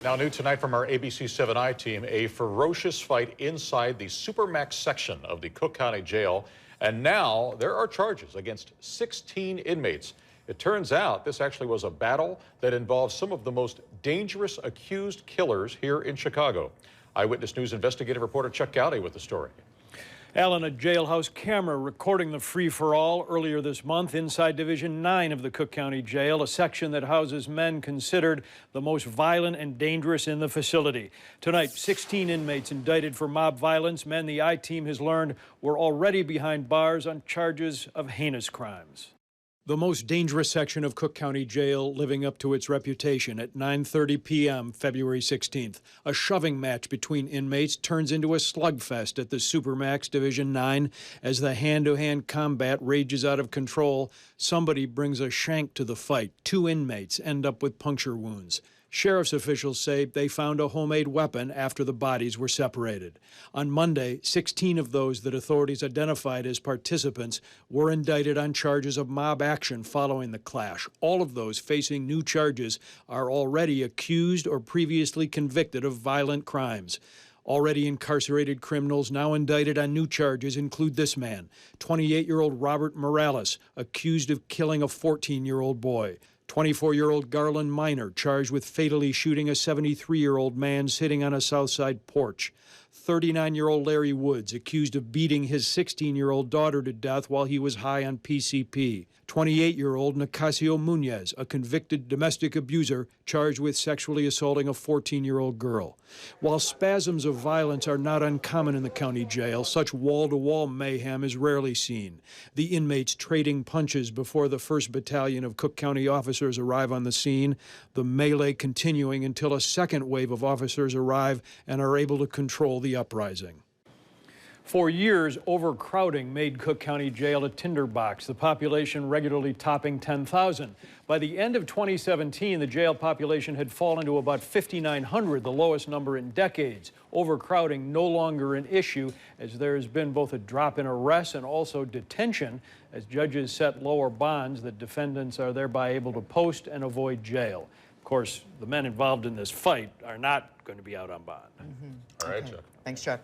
Now new tonight from our ABC 7i team, a ferocious fight inside the Supermax section of the Cook County Jail. And now there are charges against 16 inmates. It turns out this actually was a battle that involved some of the most dangerous accused killers here in Chicago. Eyewitness News investigative reporter Chuck Gowdy with the story. Alan, a jailhouse camera recording the free-for-all earlier this month inside Division 9 of the Cook County Jail, a section that houses men considered the most violent and dangerous in the facility. Tonight, 16 inmates indicted for mob violence, men the I-Team has learned were already behind bars on charges of heinous crimes. The most dangerous section of Cook County Jail living up to its reputation at 9:30 p.m. February 16th. A shoving match between inmates turns into a slugfest at the Supermax Division 9 as the hand-to-hand combat rages out of control. Somebody brings a shank to the fight. 2 inmates end up with puncture wounds. Sheriff's officials say they found a homemade weapon after the bodies were separated. On Monday, 16 of those that authorities identified as participants were indicted on charges of mob action following the clash. All of those facing new charges are already accused or previously convicted of violent crimes. Already incarcerated criminals now indicted on new charges include this man, 28-year-old Robert Morales, accused of killing a 14-year-old boy. 24-year-old Garland Minor charged with fatally shooting a 73-year-old man sitting on a Southside porch. 39-year-old Larry Woods accused of beating his 16-year-old daughter to death while he was high on PCP. 28-year-old Nicasio Munoz, a convicted domestic abuser charged with sexually assaulting a 14-year-old girl. While spasms of violence are not uncommon in the county jail, such wall-to-wall mayhem is rarely seen. The inmates trading punches before the 1st Battalion of Cook County officers arrive on the scene, the melee continuing until a second wave of officers arrive and are able to control the uprising. For years, overcrowding made Cook County Jail a tinderbox, the population regularly topping 10,000. By the end of 2017, the jail population had fallen to about 5,900, the lowest number in decades. Overcrowding no longer an issue, as there has been both a drop in arrests and also detention, as judges set lower bonds that defendants are thereby able to post and avoid jail. Of course, the men involved in this fight are not going to be out on bond. All right, Chuck. Thanks, Chuck.